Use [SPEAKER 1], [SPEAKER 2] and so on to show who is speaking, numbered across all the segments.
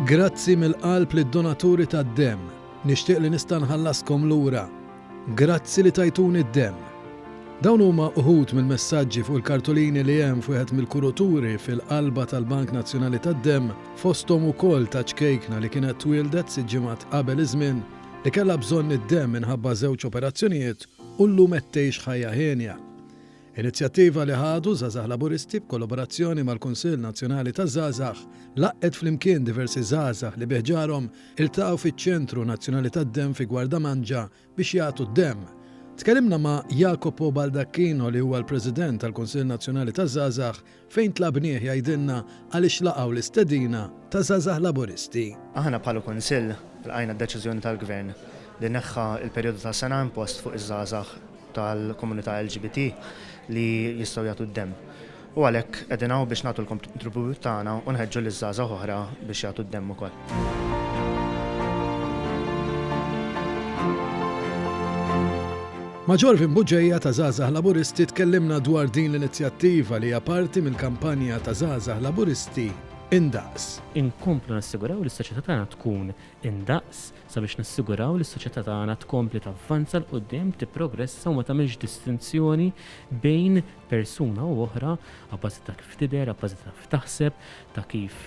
[SPEAKER 1] Grazzi mill-qalb lid-donaturi tad-demm. Nixtieq li nista' nħallaskom lura. Grazzi li tajtuni d-demm. Dawn huma uħud mill-messaġġi fuq il-kartolini li hemm f'wieħed mill-kuruturi fil-qalba tal-Bank Nazzjonali tad-Demm fosthom ukoll ta' ċkejkna li kienet twildet sitt ġimgħat qabel iż-żmien li kellha bżonn id-demm minħabba żewġ operazzjonijiet u llum qed tgħix ħajja ħenja. Inizjattiva li ħadu żgħażagħ Laburisti b'kollaborazzjoni mal-Kunsill Nazzjonali taż-Żgħażagħ laqqet flimkien diversi żgħażagħ li beħġarhom iltaqgħu fiċ-Ċentru Nazzjonali tad-Demm fi Gwardamanġa biex jagħtu d-demm. Tkellimna ma' Jacopo Baldacchino li huwa l-President tal-Kunsill Nazzjonali taż-Żgħażagħ fejn tlabnieh jgħidilna għaliex laqgħu l-istedina ta' żgħażagħ Laburisti.
[SPEAKER 2] Aħna bħala Kunsill lqajna d-deċiżjoni tal-Gvern li neħħa l-perjodu ta' sena impost fuq iż-żgħażagħ tal-komunità LGBT li jistgħu jagħtu d-demm. U għalhekk qegħdin hawn biex nagħtu l-kontribut tagħna u nħeġġu liż-żgħażagħ oħra biex jagħtu d-demm ukoll.
[SPEAKER 1] Ma' Ġorvin Buġejja ta' żgħażagħ Laburisti tkellimna dwar din l-inizjattiva li hija parti mill-kampanja ta' żgħażagħ Laburisti Indaqs.
[SPEAKER 3] Inkomplu nassiguraw li s-soċjetà tagħna tkun indaqs sabiex nassiguraw li s-soċjetà tagħna tkompli tavvanza l qudiem tipprogressa u ma tagħmilx distinzjoni bejn persuna u oħra abbażi ta' kif tidher, abbażi ta' kif taħseb, ta' kif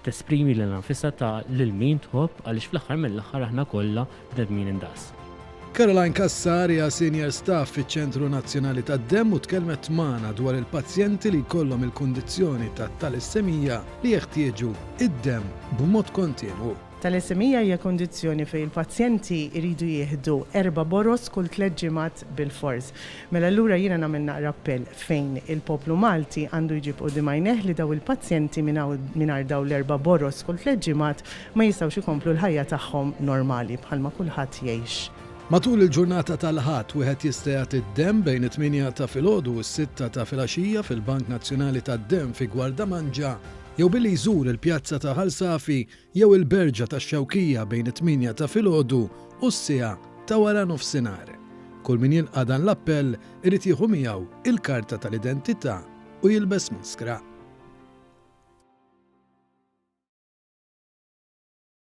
[SPEAKER 3] tesprimi lil nfisha ta' lil min tħobb għaliex fl-aħħar mill-aħħar aħna kollha bnedmin indaqs.
[SPEAKER 1] Caroline Kassar hija senior staff fiċ-Ċentru Nazzjonali tad-Demm u tkellmet magħna dwar il-pazjenti li jkollhom il-kundizzjoni ta' talissemija li jeħtieġu id-demm b'mod kontinwu.
[SPEAKER 4] Talissemija hija kondizzjoni fejn il-pazjenti jridu jieħdu 4 boros kull 3 ġimgħat bil-fors. Mela allura jiena nagħmel naqra appell fejn il-poplu Malti għandu jġib qudiem għajnejh li daw il-pazjenti mingħajr daw l-4 boros kull 3 ġimgħat ma jistgħux ikomplu l-ħajja tagħhom normali bħalma kulħadd jgħix.
[SPEAKER 1] Matul il-ġurnata tal-ħadd wieħed jista' jagħti d-demm bejn it-8 ta' filgħodu u s-6 ta' filgħaxija fil-Bank Nazzjonali tad-Demm fi Gwardamanġa jew billi jżur il-pjazza ta' Ħalsafi jew il-Berġa tax-Xewkija bejn it-8 ta' filgħodu u s-siegħa ta' wara nofsinhar. Kull min jilqa' dan l-appell irid jieħu miegħu il-karta tal-identità u jilbes maskra.